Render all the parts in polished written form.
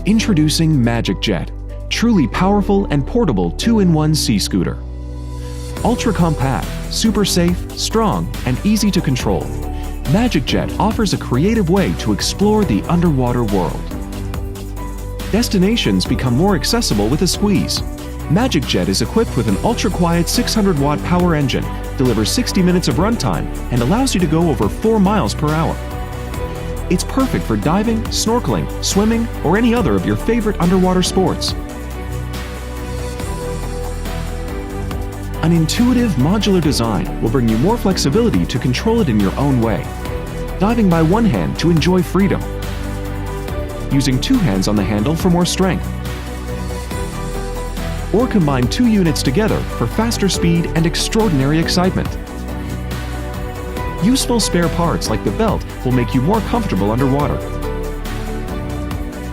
Introducing MagicJet, truly powerful and portable 2-in-1 sea scooter. Ultra compact, super safe, strong, and easy to control, MagicJet offers a creative way to explore the underwater world. Destinations become more accessible with a squeeze. MagicJet is equipped with an ultra-quiet 600-watt power engine, delivers 60 minutes of runtime, and allows you to go over 4 miles per hour. It's perfect for diving, snorkeling, swimming, or any other of your favorite underwater sports. An intuitive modular design will bring you more flexibility to control it in your own way. Diving by one hand to enjoy freedom. Using 2 hands on the handle for more strength. Or combine 2 units together for faster speed and extraordinary excitement. Useful spare parts like the belt will make you more comfortable underwater.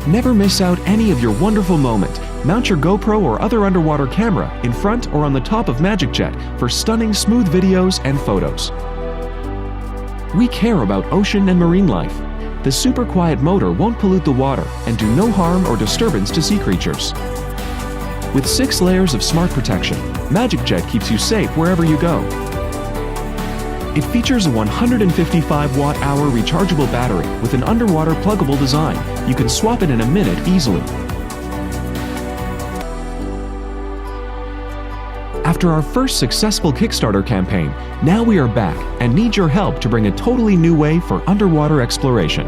Never miss out any of your wonderful moment. Mount your GoPro or other underwater camera in front or on the top of MagicJet for stunning smooth videos and photos. We care about ocean and marine life. The super quiet motor won't pollute the water and do no harm or disturbance to sea creatures. With 6 layers of smart protection, MagicJet keeps you safe wherever you go. It features a 155-watt-hour rechargeable battery with an underwater pluggable design. You can swap it in a minute easily. After our first successful Kickstarter campaign, now we are back and need your help to bring a totally new way for underwater exploration.